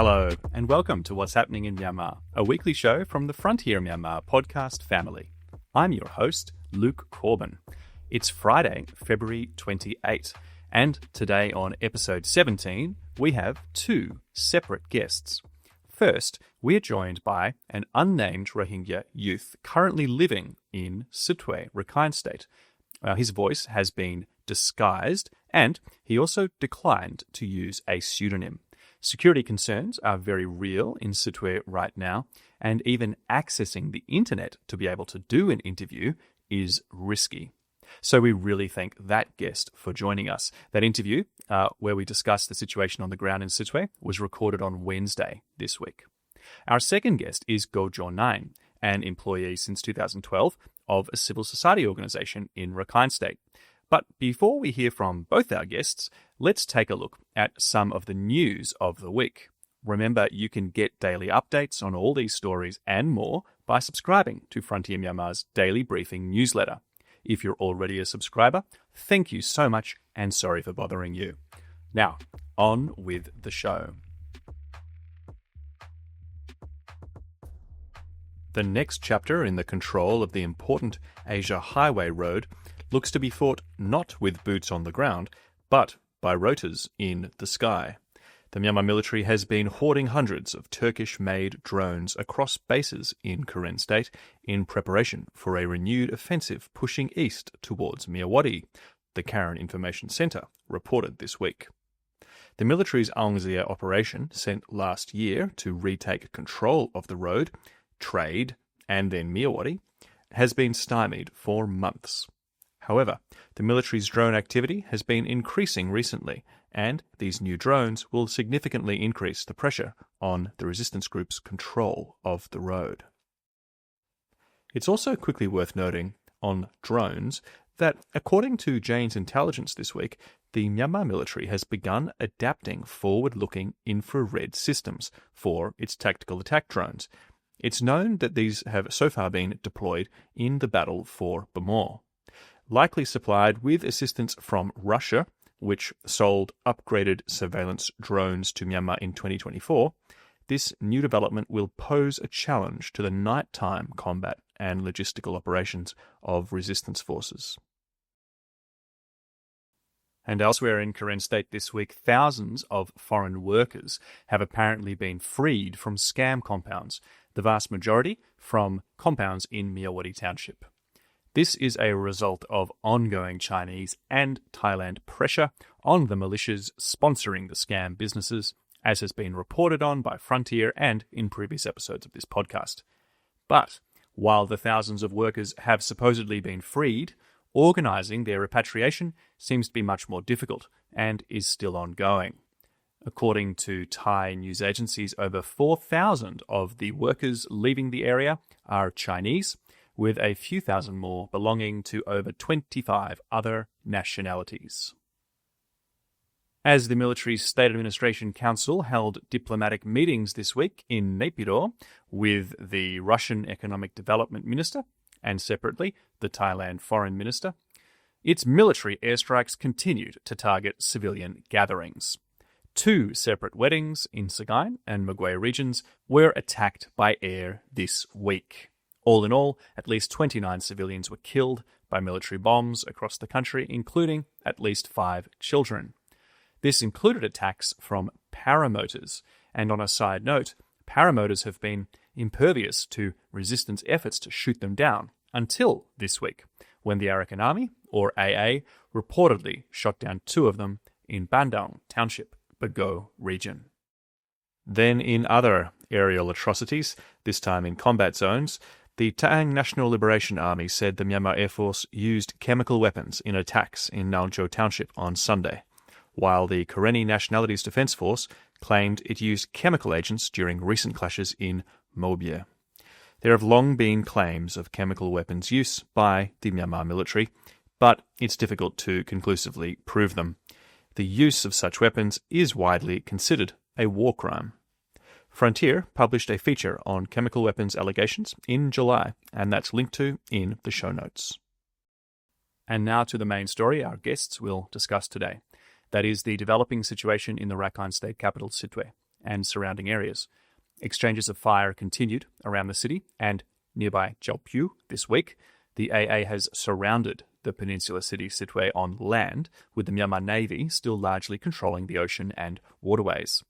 Hello, and welcome to What's Happening in Myanmar, a weekly show from the Frontier Myanmar podcast family. I'm your host, Luke Corbin. It's Friday, February 28, and today on episode 17, we have two separate guests. First, we are joined by an unnamed Rohingya youth currently living in Sittwe, Rakhine State. His voice has been disguised, and he also declined to use a pseudonym. Security concerns are very real in Sittwe right now, and even accessing the internet to be able to do an interview is risky. So we really thank that guest for joining us. That interview, where we discussed the situation on the ground in Sittwe, was recorded on Wednesday this week. Our second guest is Ko Kyaw Naing, an employee since 2012 of a civil society organisation in Rakhine State. But before we hear from both our guests, let's take a look at some of the news of the week. Remember, you can get daily updates on all these stories and more by subscribing to Frontier Myanmar's daily briefing newsletter. If you're already a subscriber, thank you so much and sorry for bothering you. Now, on with the show. The next chapter in the control of the important Asia Highway Road looks to be fought not with boots on the ground, but by rotors in the sky. The Myanmar military has been hoarding hundreds of Turkish-made drones across bases in Rakhine State in preparation for a renewed offensive pushing east towards Myawaddy, the Karen Information Centre reported this week. The military's Aungzia operation, sent last year to retake control of the road, trade, and then Myawaddy, has been stymied for months. However, the military's drone activity has been increasing recently, and these new drones will significantly increase the pressure on the resistance group's control of the road. It's also quickly worth noting on drones that, according to Jane's intelligence this week, the Myanmar military has begun adapting forward-looking infrared systems for its tactical attack drones. It's known that these have so far been deployed in the battle for Burma. Likely supplied with assistance from Russia, which sold upgraded surveillance drones to Myanmar in 2024, this new development will pose a challenge to the nighttime combat and logistical operations of resistance forces. And elsewhere in Rakhine State this week, thousands of foreign workers have apparently been freed from scam compounds, the vast majority from compounds in Myawaddy Township. This is a result of ongoing Chinese and Thailand pressure on the militias sponsoring the scam businesses, as has been reported on by Frontier and in previous episodes of this podcast. But while the thousands of workers have supposedly been freed, organising their repatriation seems to be much more difficult and is still ongoing. According to Thai news agencies, over 4,000 of the workers leaving the area are Chinese, with a few thousand more belonging to over 25 other nationalities. As the military's State Administration Council held diplomatic meetings this week in Naypyidaw with the Russian Economic Development Minister and separately the Thailand Foreign Minister, its military airstrikes continued to target civilian gatherings. 2 separate weddings in Sagaing and Magway regions were attacked by air this week. All in all, at least 29 civilians were killed by military bombs across the country, including at least 5 children. This included attacks from paramotors, and on a side note, paramotors have been impervious to resistance efforts to shoot them down until this week, when the Arakan Army, or AA, reportedly shot down 2 of them in Bandung Township, Bago region. Then in other aerial atrocities, this time in combat zones, the Taang National Liberation Army said the Myanmar Air Force used chemical weapons in attacks in Nauncho Township on Sunday, while the Karenni Nationalities Defence Force claimed it used chemical agents during recent clashes in Mobye. There have long been claims of chemical weapons use by the Myanmar military, but it's difficult to conclusively prove them. The use of such weapons is widely considered a war crime. Frontier published a feature on chemical weapons allegations in July, and that's linked to in the show notes. And now to the main story our guests will discuss today. That is the developing situation in the Rakhine State capital, Sittwe. and surrounding areas. Exchanges of fire continued around the city and nearby Jiaopyu this week. The AA has surrounded the peninsular city Sittwe on land, with the Myanmar Navy still largely controlling the ocean and waterways.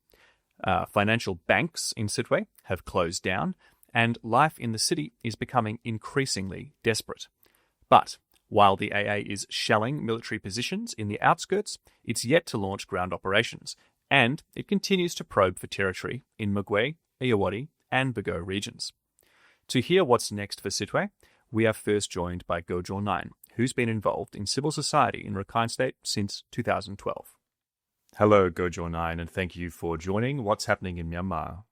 Financial banks in Sittwe have closed down, and life in the city is becoming increasingly desperate. But while the AA is shelling military positions in the outskirts, it's yet to launch ground operations, and it continues to probe for territory in Mugwe, Irrawaddy, and Bago regions. To hear what's next for Sittwe, we are first joined by Ko Kyaw Naing, who's been involved in civil society in Rakhine State since 2012. Hello, Ko Kyaw Naing, and thank you for joining. What's happening in Myanmar?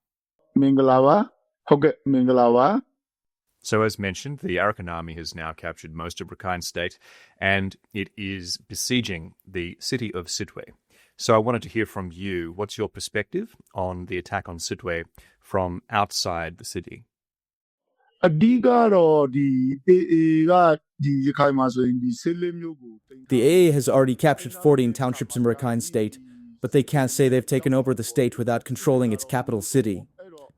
Mingalawa. Okay, Mingalawa. So as mentioned, the Arakan Army has now captured most of Rakhine State, and it is besieging the city of Sittwe. So I wanted to hear from you. What's your perspective on the attack on Sittwe from outside the city? The AA has already captured 14 townships in Rakhine State, but they can't say they've taken over the state without controlling its capital city.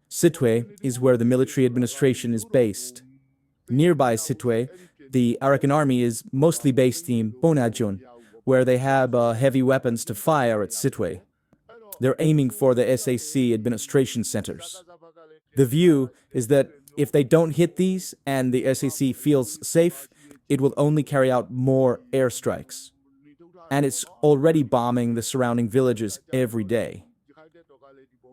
Sittwe is where the military administration is based. Nearby Sittwe, the Arakan Army is mostly based in Bonajun, where they have heavy weapons to fire at Sittwe. They're aiming for the SAC administration centers. The view is that if they don't hit these and the SAC feels safe, it will only carry out more airstrikes. And it's already bombing the surrounding villages every day.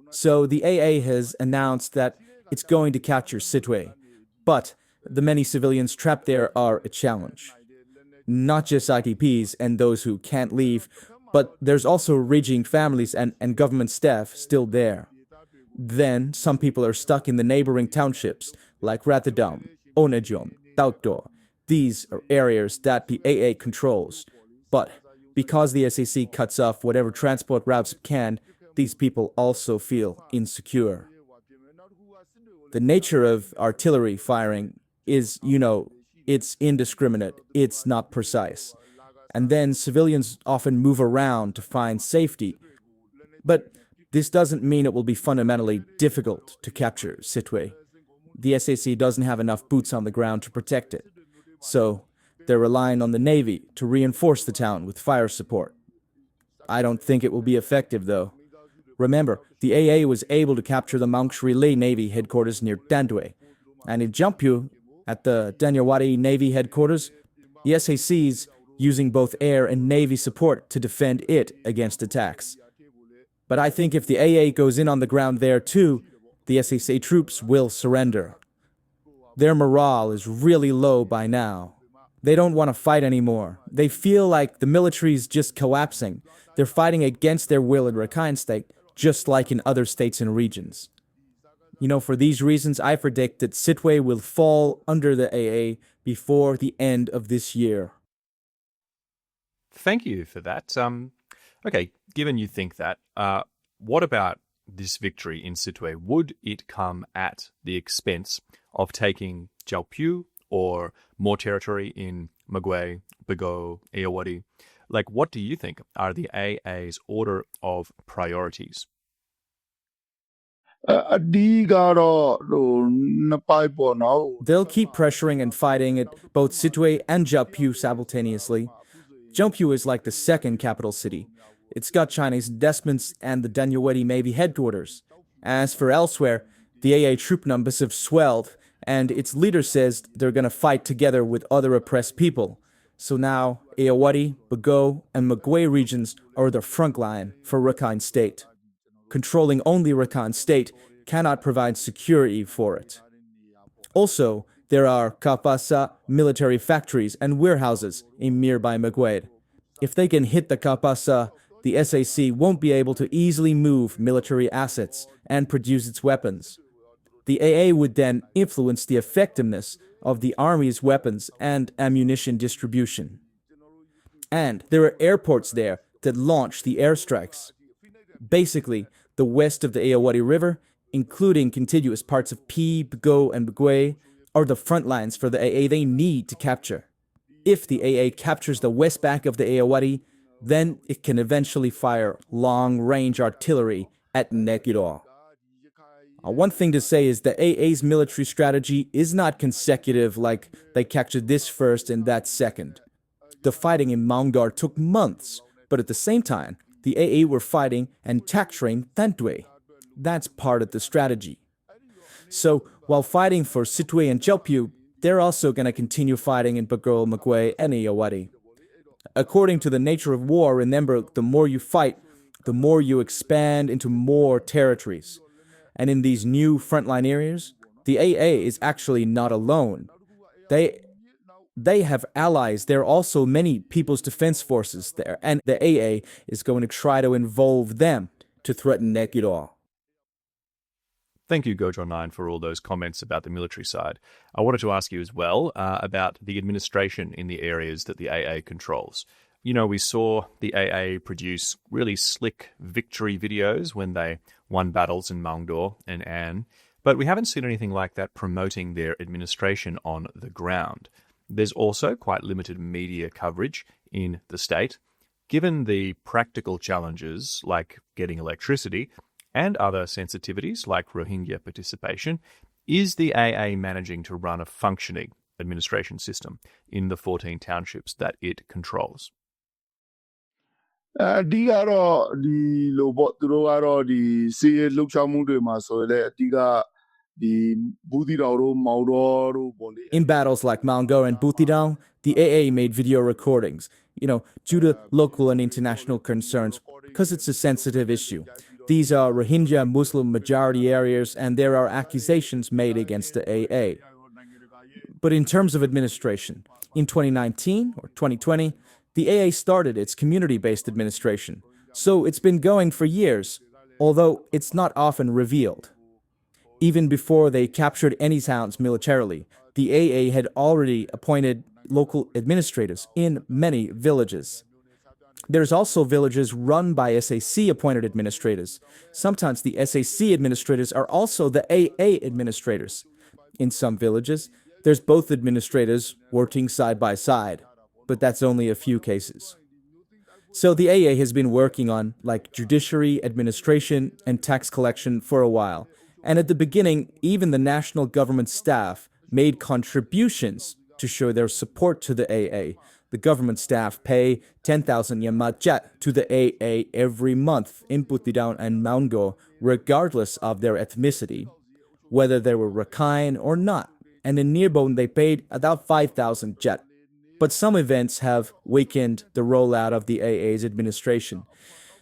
So the AA has announced that it's going to capture Sittwe, but the many civilians trapped there are a challenge. Not just IDPs and those who can't leave, but there's also raging families and government staff still there. Then some people are stuck in the neighboring townships like Ratadam, Onajom, Taukdo. These are areas that the AA controls. But because the SAC cuts off whatever transport routes it can, these people also feel insecure. The nature of artillery firing is, it's indiscriminate, it's not precise. And then civilians often move around to find safety. But this doesn't mean it will be fundamentally difficult to capture Sittwe. The SAC doesn't have enough boots on the ground to protect it. So they're relying on the Navy to reinforce the town with fire support. I don't think it will be effective, though. Remember, the AA was able to capture the Maungshri Navy headquarters near Dandwe. And in Jiaopyu, at the Danyawadi Navy headquarters, the SAC's using both air and Navy support to defend it against attacks. But I think if the AA goes in on the ground there too, the SAC troops will surrender. Their morale is really low by now. They don't want to fight anymore. They feel like the military's just collapsing. They're fighting against their will in Rakhine State, just like in other states and regions. For these reasons, I predict that Sittwe will fall under the AA before the end of this year. Thank you for that. Okay, given you think that, what about this victory in Sittwe? Would it come at the expense of taking Jiaopyu or more territory in Mugwe, Bago, Irrawaddy? What do you think are the AA's order of priorities? They'll keep pressuring and fighting at both Sittwe and Jiaopyu simultaneously. Jiaopyu is like the second capital city. It's got Chinese investments and the Danyawadi Navy headquarters. As for elsewhere, the AA troop numbers have swelled, and its leader says they're going to fight together with other oppressed people. So now, Irrawaddy, Bago, and Mugwe regions are the front line for Rakhine State. Controlling only Rakhine State cannot provide security for it. Also, there are Kapasa military factories and warehouses in nearby Mugwe. If they can hit the Kapasa, the SAC won't be able to easily move military assets and produce its weapons. The AA would then influence the effectiveness of the army's weapons and ammunition distribution. And there are airports there that launch the airstrikes. Basically, the west of the Irrawaddy River, including contiguous parts of Pi, Bago, and Mugwe, are the front lines for the AA they need to capture. If the AA captures the west bank of the Irrawaddy, then it can eventually fire long-range artillery at Nekiro. One thing to say is that AA's military strategy is not consecutive, like they captured this first and that second. The fighting in Maungdaw took months, but at the same time, the AA were fighting and capturing Sittwe. That's part of the strategy. So, while fighting for Sittwe and Jelpyu, they're also going to continue fighting in Bagol, Magwe, and Irrawaddy. According to the nature of war, remember, the more you fight, the more you expand into more territories. And in these new frontline areas, the AA is actually not alone. They have allies. There are also many People's Defense Forces there, and the AA is going to try to involve them to threaten Nekiro. Thank you, Ko Kyaw Naing, for all those comments about the military side. I wanted to ask you as well about the administration in the areas that the AA controls. You know, we saw the AA produce really slick victory videos when they won battles in Maungdaw and An, but we haven't seen anything like that promoting their administration on the ground. There's also quite limited media coverage in the state. Given the practical challenges like getting electricity and other sensitivities like Rohingya participation, is the AA managing to run a functioning administration system in the 14 townships that it controls? အဓိကတော့ဒီလိုပေါ့သူတို့ကတော့ဒီစီးရဲလှုပ်ရှားမှုတွေမှာဆိုရင်လည်းအဓိကဒီဘူးတီတော်တို့မောင်တော်တို့ပေါ့လေ In battles like Maungdaw and Butidang, the AA made video recordings, due to local and international concerns, because it's a sensitive issue. These are Rohingya Muslim majority areas, and there are accusations made against the AA. But in terms of administration, in 2019 or 2020, the AA started its community-based administration, so it's been going for years, although it's not often revealed. Even before they captured any towns militarily, the AA had already appointed local administrators in many villages. There's also villages run by SAC-appointed administrators. Sometimes the SAC administrators are also the AA administrators. In some villages, there's both administrators working side by side, but that's only a few cases. So the AA has been working on, judiciary, administration, and tax collection for a while. And at the beginning, even the national government staff made contributions to show their support to the AA. The government staff pay 10,000 Yamajat to the AA every month in Butidang and Maungdaw, regardless of their ethnicity, whether they were Rakhine or not. And in Nirbon, they paid about 5,000 Jet. But some events have weakened the rollout of the AA's administration.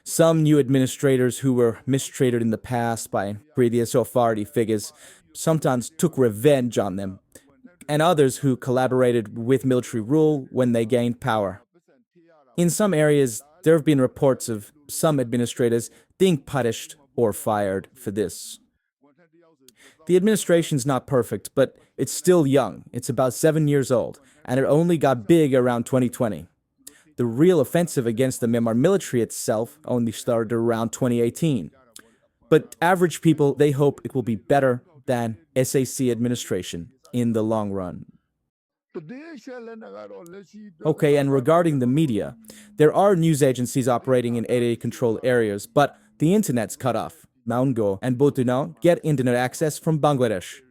Some new administrators who were mistreated in the past by previous authority figures sometimes took revenge on them, and others who collaborated with military rule when they gained power. In some areas, there have been reports of some administrators being punished or fired for this. The administration's not perfect, but it's still young. It's about 7 years old, and it only got big around 2020. The real offensive against the Myanmar military itself only started around 2018. But average people, they hope it will be better than SAC administration in the long run. Okay, and regarding the media, there are news agencies operating in AA-controlled areas, but the internet's cut off. Maungdaw and Butidang get internet access from Bangladesh.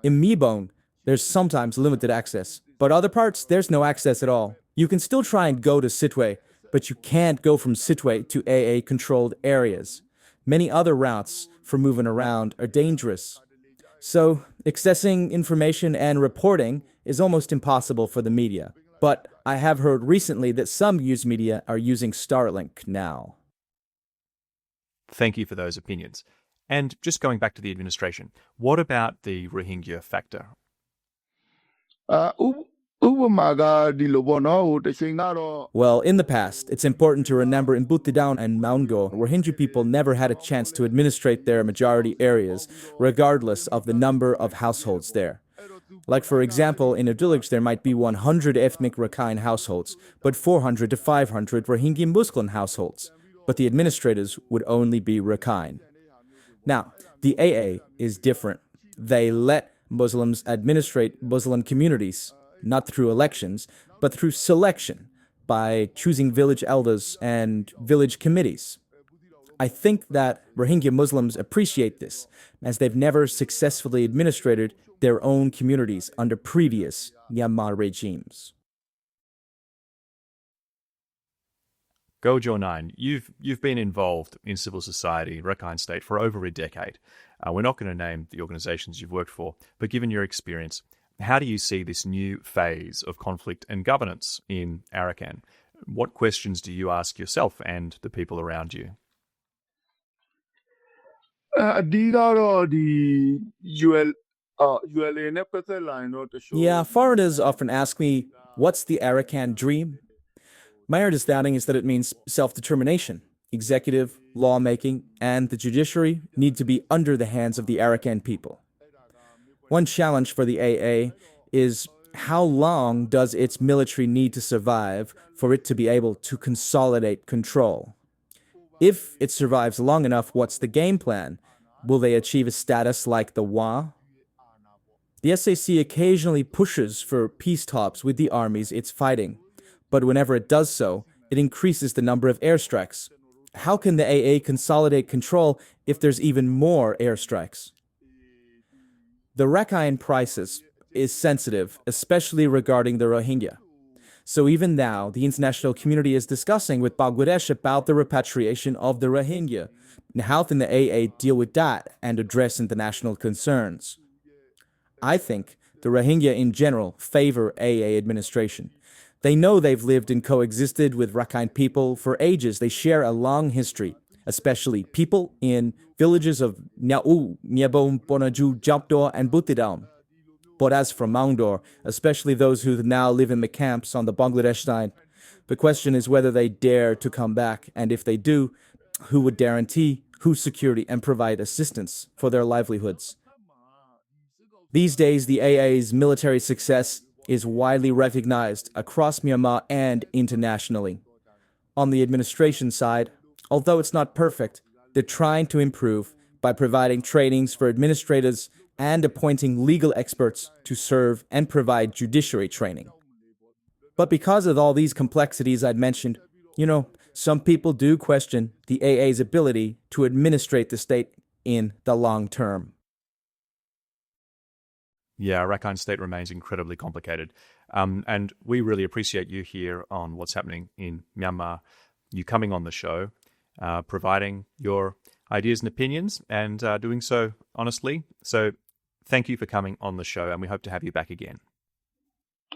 In Mibong, there's sometimes limited access, but other parts, there's no access at all. You can still try and go to Sittwe, but you can't go from Sittwe to AA-controlled areas. Many other routes for moving around are dangerous. So, accessing information and reporting is almost impossible for the media. But I have heard recently that some news media are using Starlink now. Thank you for those opinions. And just going back to the administration, what about the Rohingya factor? Well, in the past, it's important to remember in Butidang and Maungdaw, Rohingya people never had a chance to administrate their majority areas, regardless of the number of households there. Like, for example, in a village there might be 100 ethnic Rakhine households, but 400 to 500 Rohingya Muslim households. But the administrators would only be Rakhine. Now, the AA is different. They let Muslims administrate Muslim communities, not through elections, but through selection, by choosing village elders and village committees. I think that Rohingya Muslims appreciate this, as they've never successfully administrated their own communities under previous Myanmar regimes. Ko Kyaw Naing, you've been involved in civil society, Rakhine State, for over a decade. We're not going to name the organisations you've worked for, but given your experience, how do you see this new phase of conflict and governance in Arakan? What questions do you ask yourself and the people around you? အဓိကတော့ဒီ UL ULA နဲ့ပတ်သက်လာရင်တော့တချို့ Yeah, foreigners often ask me, what's the Arakan dream? My understanding is that it means self-determination. Executive, lawmaking, and the judiciary need to be under the hands of the Arakan people. One challenge for the AA is how long does its military need to survive for it to be able to consolidate control? If it survives long enough, what's the game plan? Will they achieve a status like the WA? The SAC occasionally pushes for peace talks with the armies it's fighting, but whenever it does so, it increases the number of airstrikes. How can the AA consolidate control if there's even more airstrikes? The Rakhine crisis is sensitive, especially regarding the Rohingya. So even now, the international community is discussing with Bangladesh about the repatriation of the Rohingya. And how can the AA deal with that and address international concerns? I think the Rohingya in general favor AA administration. They know they've lived and coexisted with Rakhine people for ages. They share a long history, especially people in villages of Nyau, Nyabon, Bonaju, Japdor, and Butidam. But as for Maungdor, especially those who now live in the camps on the Bangladesh side, the question is whether they dare to come back, and if they do, who would guarantee whose security and provide assistance for their livelihoods. These days, the AA's military success is widely recognized across Myanmar and internationally. On the administration side, although it's not perfect, they're trying to improve by providing trainings for administrators and appointing legal experts to serve and provide judiciary training. But because of all these complexities I'd mentioned, some people do question the AA's ability to administrate the state in the long term. Yeah, Rakhine State remains incredibly complicated. And we really appreciate you here on what's happening in Myanmar, you coming on the show, providing your ideas and opinions, and doing so honestly. So thank you for coming on the show, and we hope to have you back again.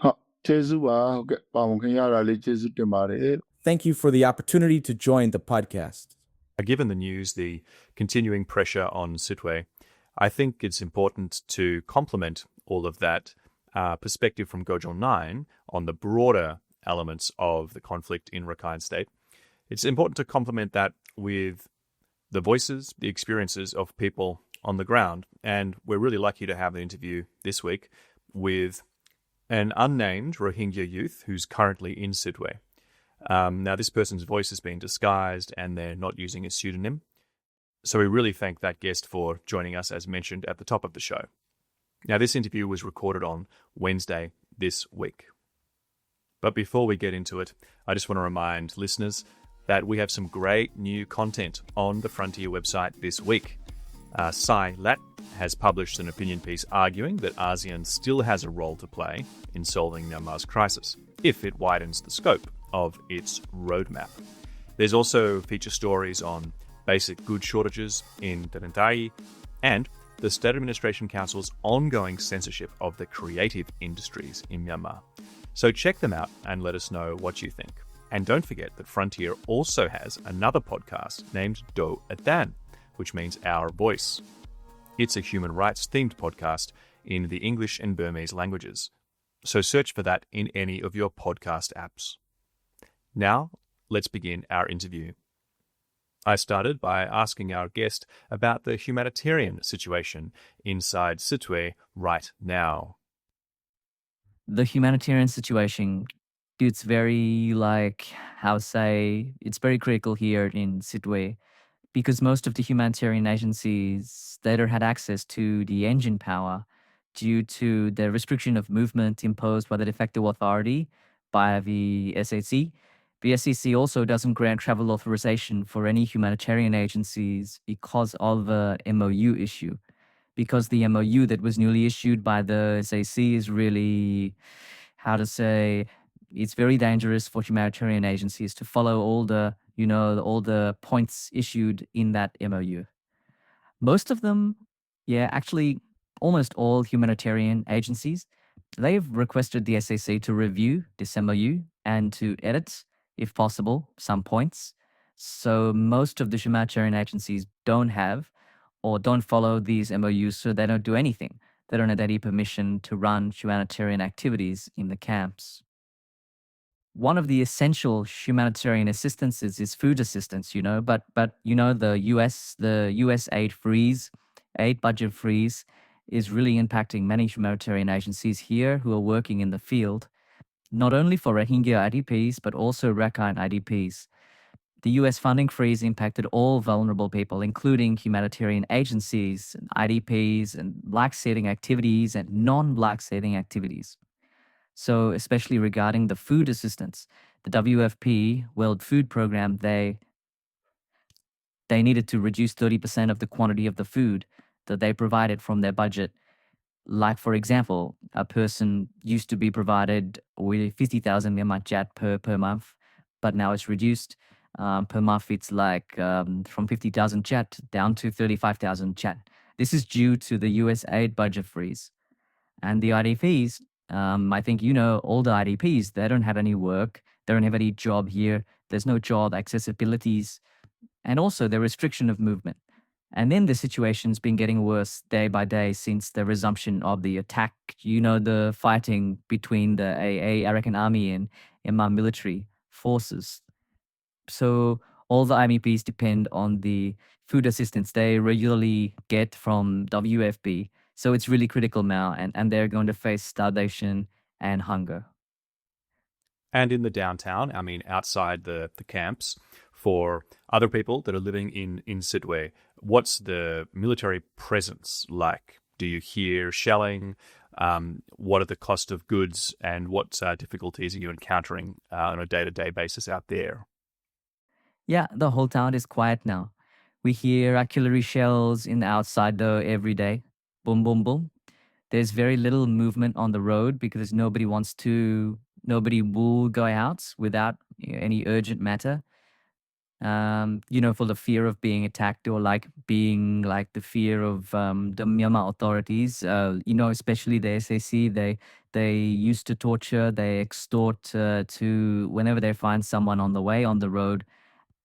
ဟုတ်ကျေးဇူးပါဟုတ်ကဲ့ပါဝင်ခင်ရတာလေးကျေးဇူးတင်ပါတယ် Thank you for the opportunity to join the podcast. Given the news, the continuing pressure on Sittwe, I think it's important to complement all of that perspective from Ko Kyaw Naing on the broader elements of the conflict in Rakhine State. It's important to complement that with the voices, the experiences of people on the ground. And we're really lucky to have an interview this week with an unnamed Rohingya youth who's currently in Sittwe. Now, this person's voice has been disguised and they're not using a pseudonym. So we really thank that guest for joining us, as mentioned at the top of the show. Now, this interview was recorded on Wednesday this week. But before we get into it, I just want to remind listeners that we have some great new content on the Frontier website this week. Sai Lat has published an opinion piece arguing that ASEAN still has a role to play in solving Myanmar's crisis, if it widens the scope of its roadmap. There's also feature stories on basic goods shortages in Tarantai and the State Administration Council's ongoing censorship of the creative industries in Myanmar. So check them out and let us know what you think. And don't forget that Frontier also has another podcast named Do Adan, which means Our Voice. It's a human rights themed podcast in the English and Burmese languages. So search for that in any of your podcast apps. Now, let's begin our interview. I started by asking our guest about the humanitarian situation inside Sittwe right now. The humanitarian situation, it's very it's very critical here in Sittwe because most of the humanitarian agencies later had access to the engine power due to the restriction of movement imposed by the de facto authority by the SAC. The SEC also doesn't grant travel authorization for any humanitarian agencies because of the MOU issue. Because the MOU that was newly issued by the SAC is really, how to say, it's very dangerous for humanitarian agencies to follow all the, all the points issued in that MOU. Most of them, yeah, actually, almost all humanitarian agencies, they've requested the SAC to review this MOU and to edit, if possible, some points. So most of the humanitarian agencies don't have or don't follow these MOUs, so they don't do anything. They don't have any permission to run humanitarian activities in the camps. One of the essential humanitarian assistances is food assistance, but the US aid budget freeze is really impacting many humanitarian agencies here who are working in the field, not only for Rohingya IDPs but also Rakhine IDPs. The US funding freeze impacted all vulnerable people, including humanitarian agencies, and IDPs, and black setting activities and non-black setting activities. So, especially regarding the food assistance, the WFP World Food Program, they needed to reduce 30% of the quantity of the food that they provided from their budget. Like, for example, a person used to be provided with 50,000 Myanmar kyat per month, but now it's reduced. Per month, it's like from 50,000 kyat down to 35,000 kyat. This is due to the US aid budget freeze. And the IDPs, I think all the IDPs, they don't have any work, they don't have any job here, there's no job accessibilities, and also the restriction of movement. And then the situation's been getting worse day by day since the resumption of the attack, the fighting between the Arakan Army and Myanmar military forces. So all the IMPs depend on the food assistance they regularly get from WFP. So it's really critical now, and they're going to face starvation and hunger. And in the downtown, I mean, outside the camps, for other people that are living in Sittwe, what's the military presence like? Do you hear shelling? What are the cost of goods, and what difficulties are you encountering on a day-to-day basis out there? Yeah, the whole town is quiet now. We hear artillery shells in the outside door every day. Boom, boom, boom. There's very little movement on the road because nobody will go out without any urgent matter. For the fear of being attacked or like being like the fear of the Myanmar authorities, especially the SAC, they used to torture, they extort to whenever they find someone on the way on the road.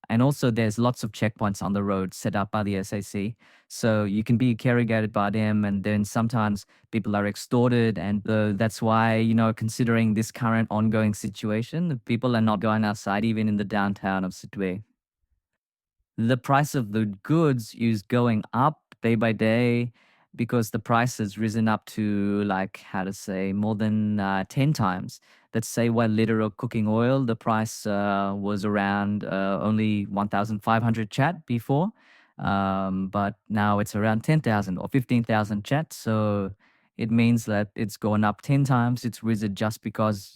And also, there's lots of checkpoints on the road set up by the SAC. So you can be interrogated by them, and then sometimes people are extorted. And that's why, considering this current ongoing situation, people are not going outside, even in the downtown of Sittwe. The price of the goods is going up day by day because the price has risen up to more than 10 times. Let's say 1 liter of cooking oil, the price was around only 1,500 kyat before, but now it's around 10,000 or 15,000 kyat. So it means that it's going up 10 times. It's risen just because,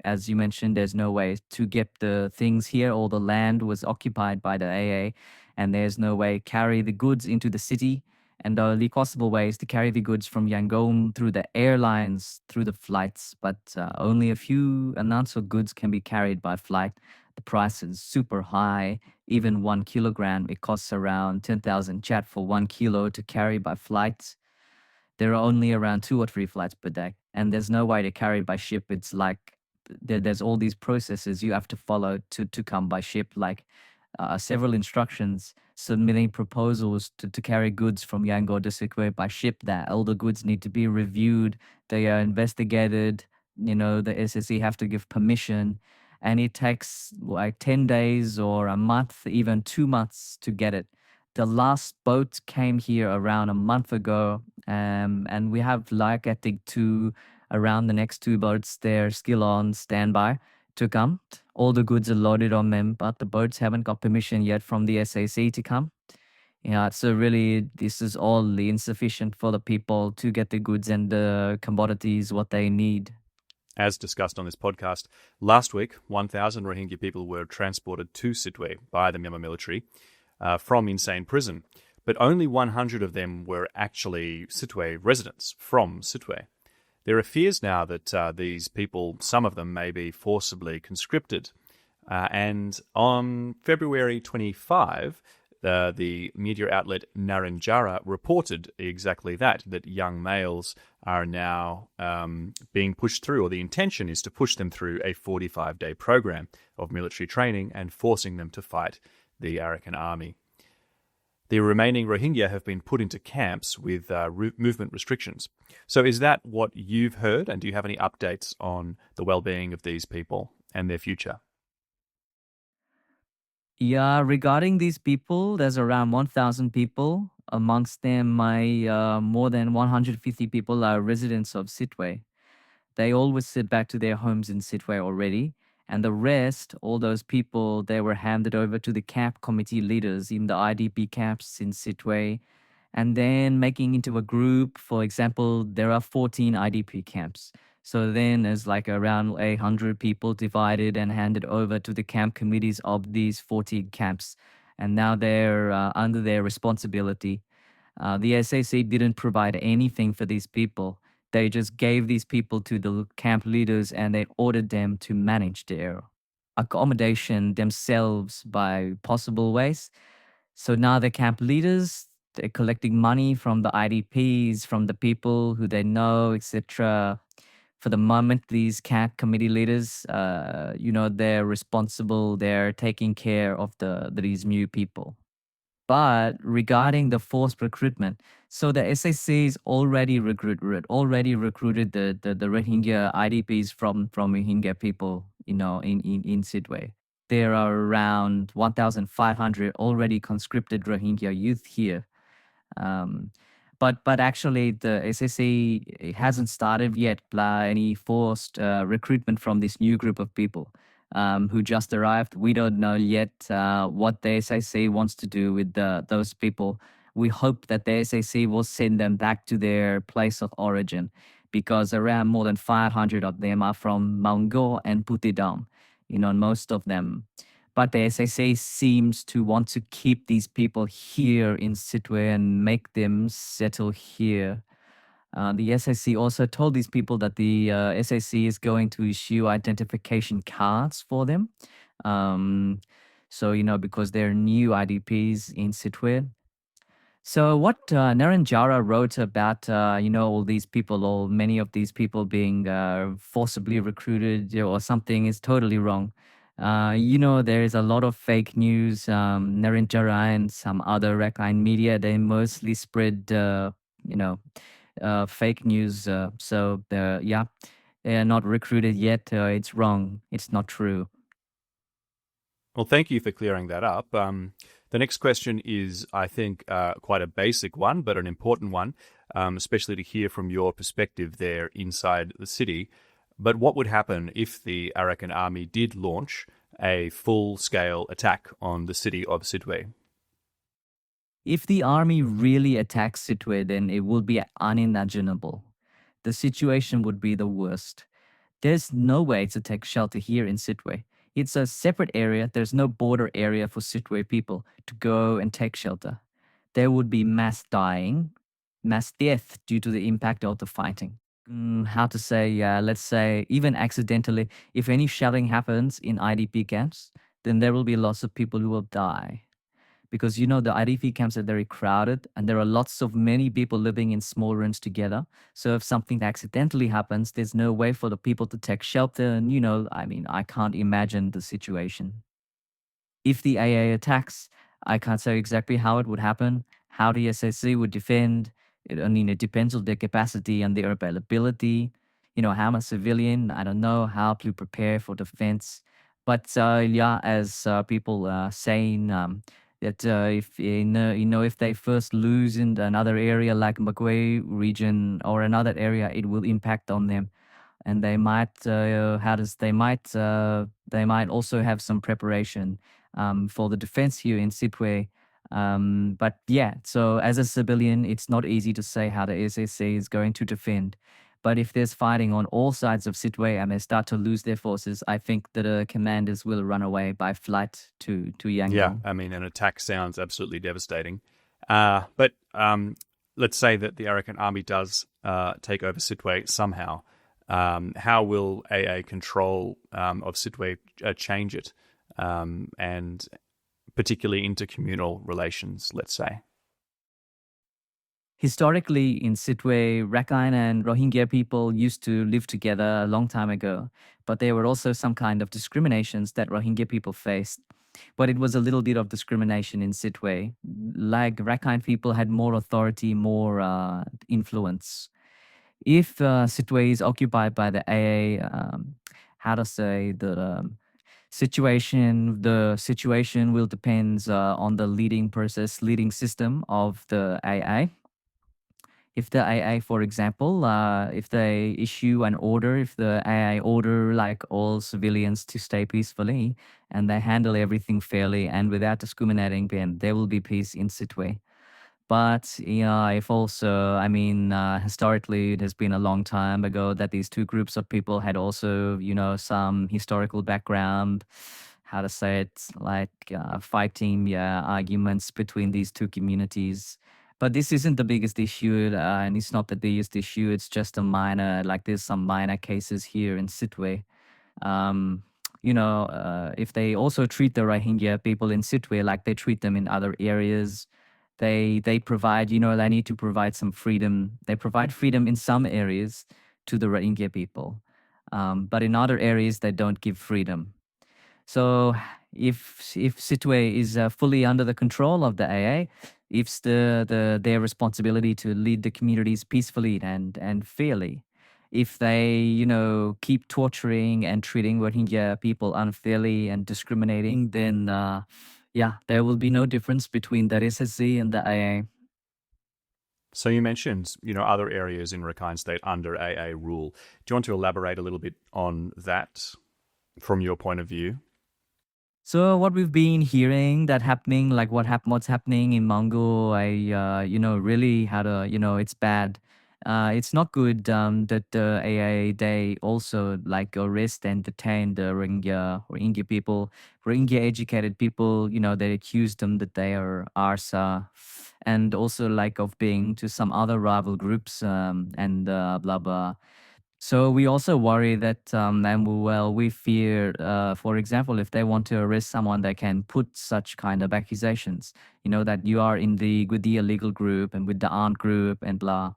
as you mentioned, there's no way to get the things here. All the land was occupied by the AA, and there's no way carry the goods into the city. And the only possible way is to carry the goods from Yangon through the airlines, through the flights. But only a few amounts of goods can be carried by flight. The price is super high. Even 1 kilogram, it costs around 10,000 kyat for 1 kilo to carry by flight. There are only around 2 or 3 flights per day, and there's no way to carry it by ship. It's like there's all these processes you have to follow to come by ship, like several instructions, submitting proposals to carry goods from Yangon to Sittwe by ship. That all the goods need to be reviewed, they are investigated. The SSC have to give permission, and it takes like 10 days or a month, even 2 months to get it. The last boat came here around a month ago, and we have I think around the next 2 boats. They're still on standby to come. All the goods are loaded on them, but the boats haven't got permission yet from the SAC to come. Yeah, so really, this is all insufficient for the people to get the goods and the commodities what they need. As discussed on this podcast, last week 1,000 Rohingya people were transported to Sittwe by the Myanmar military from insane prison, but only 100 of them were actually Sittwe residents from Sittwe. There are fears now that these people, some of them, may be forcibly conscripted. And on February 25, the media outlet Naranjara reported exactly that young males are now being pushed through, or the intention is to push them through a 45-day program of military training and forcing them to fight the Arakan Army. The remaining Rohingya have been put into camps with movement restrictions. So is that what you've heard, and do you have any updates on the well-being of these people and their future? Yeah, regarding these people, there's around 1,000 people. Amongst them, more than 150 people are residents of Sittwe. They always sit back to their homes in Sittwe already. And the rest, all those people, they were handed over to the camp committee leaders in the IDP camps in Sittwe. And then making into a group, for example, there are 14 IDP camps. So then there's like around 100 people divided and handed over to the camp committees of these 14 camps. And now they're under their responsibility. The SAC didn't provide anything for these people. They just gave these people to the camp leaders and they ordered them to manage their accommodation themselves by possible ways. So now the camp leaders, they're collecting money from the IDPs, from the people who they know, etc. For the moment, these camp committee leaders, they're responsible. They're taking care of these new people. But regarding the forced recruitment, so the SACs already recruited the Rohingya IDPs from Rohingya people, in Sittwe. There are around 1,500 already conscripted Rohingya youth here. But actually, the SAC hasn't started yet any forced recruitment from this new group of people who just arrived. We don't know yet what the SAC wants to do with those people. We hope that the SAC will send them back to their place of origin, because around more than 500 of them are from Maungo and Putidam, most of them. But the SAC seems to want to keep these people here in Sittwe and make them settle here. The SAC also told these people that the SAC is going to issue identification cards for them. Because they're new IDPs in Sittwe. So what Naranjara wrote about, all these people, or many of these people being forcibly recruited or something is totally wrong. There is a lot of fake news. Naranjara and some other Rakhine media, they mostly spread, fake news. They are not recruited yet. It's wrong. It's not true. Well, thank you for clearing that up. The next question is, I think, quite a basic one, but an important one, especially to hear from your perspective there inside the city. But what would happen if the Arakan Army did launch a full-scale attack on the city of Sittwe? If the army really attacks Sittwe, then it will be unimaginable. The situation would be the worst. There's no way to take shelter here in Sittwe. It's a separate area. There's no border area for Sittwe people to go and take shelter. There would be mass dying, mass death due to the impact of the fighting. Let's say even accidentally, if any shelling happens in IDP camps, then there will be lots of people who will die. Because the IDP camps are very crowded and there are many people living in small rooms together. So if something accidentally happens, there's no way for the people to take shelter. And, I can't imagine the situation. If the AA attacks, I can't say exactly how it would happen, how the SAC would defend. It depends on their capacity and their availability. How much civilian, I don't know, how to prepare for defense. But as people are saying, that if they first lose in another area like Magwe region or another area, it will impact on them, and they might they might also have some preparation for the defense here in Sittwe. So as a civilian, it's not easy to say how the SAC is going to defend. But if there's fighting on all sides of Sittwe and they start to lose their forces, I think that commanders will run away by flight to Yangon. Yeah, I mean, an attack sounds absolutely devastating. But let's say that the Arakan Army does take over Sittwe somehow. How will AA control of Sittwe change it, and particularly intercommunal relations, let's say? Historically, in Sittwe, Rakhine and Rohingya people used to live together a long time ago, but there were also some kind of discriminations that Rohingya people faced. But it was a little bit of discrimination in Sittwe. Like Rakhine people had more authority, more influence. If Sittwe is occupied by the AA, how to say, the situation will depend on the leading system of the AA. If the AA, for example, if they issue an order, if the AA order like all civilians to stay peacefully and they handle everything fairly and without discriminating, then there will be peace in Sittwe. But if also, I mean, historically, it has been a long time ago that these two groups of people had also, some historical background, how to say it, like fighting, arguments between these two communities. But this isn't the biggest issue, and it's not the biggest issue. It's just there's some minor cases here in Sittwe. If they also treat the Rohingya people in Sittwe like they treat them in other areas, they provide, they need to provide some freedom. They provide freedom in some areas to the Rohingya people, but in other areas they don't give freedom. So if Sittwe is fully under the control of the AA, it's their responsibility to lead the communities peacefully and fairly. If they, keep torturing and treating Rohingya people unfairly and discriminating, then there will be no difference between the SSC and the AA. So you mentioned, other areas in Rakhine State under AA rule. Do you want to elaborate a little bit on that from your point of view? So what we've been hearing that happening, like what's happening in Mongo, really had it's bad. It's not good that the AA, they also like arrest and detain the Rohingya people, Rohingya educated people, they accuse them that they are ARSA and also like of being to some other rival groups and blah, blah. So we also worry that, we fear, for example, if they want to arrest someone, they can put such kind of accusations, that you are with the illegal group and with the armed group and blah.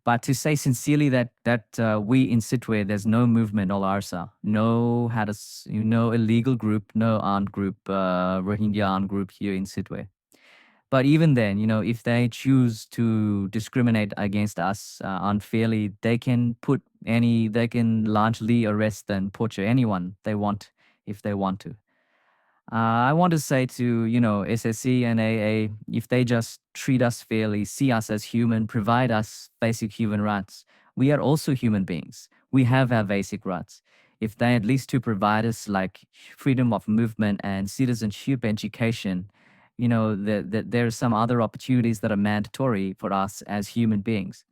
But to say sincerely that we in Sittwe, there's no movement or ARSA, no illegal group, no armed group, Rohingya armed group here in Sittwe. But even then, if they choose to discriminate against us unfairly, they can largely arrest and torture anyone they want if they want to. I want to say to, SSC and AA, if they just treat us fairly, see us as human, provide us basic human rights, we are also human beings. We have our basic rights. If they at least to provide us like freedom of movement and citizenship education, there are some other opportunities that are mandatory for us as human beings.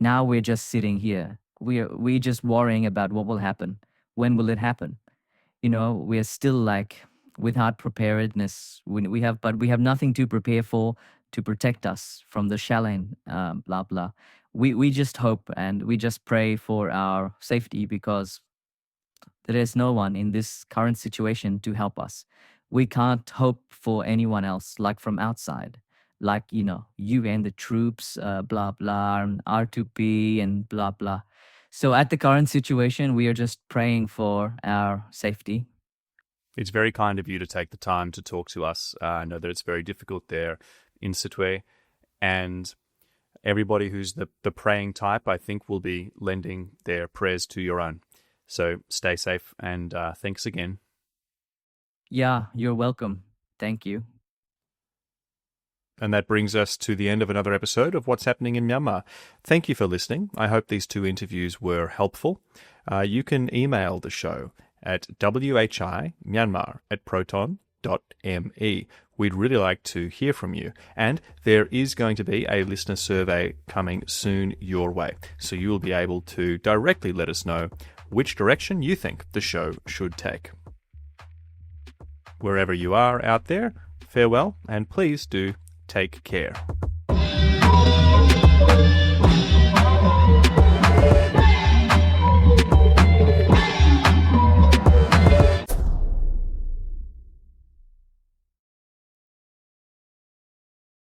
Now we're just sitting here. We're just worrying about what will happen. When will it happen? We're still like without preparedness. We have nothing to prepare for to protect us from the shelling, blah, blah. We just hope and we just pray for our safety because there is no one in this current situation to help us. We can't hope for anyone else, like from outside, like, you and the troops, blah, blah, and R2P and blah, blah. So at the current situation, we are just praying for our safety. It's very kind of you to take the time to talk to us. I know that it's very difficult there in Sittwe, and everybody who's the praying type, I think, will be lending their prayers to your own. So stay safe, and thanks again. Yeah, you're welcome. Thank you. And that brings us to the end of another episode of What's Happening in Myanmar. Thank you for listening. I hope these 2 interviews were helpful. You can email the show at whimyanmar@proton We'd really like to hear from you, and there is going to be a listener survey coming soon your way, so you will be able to directly let us know which direction you think the show should take. Wherever you are out there, farewell, and please do take care.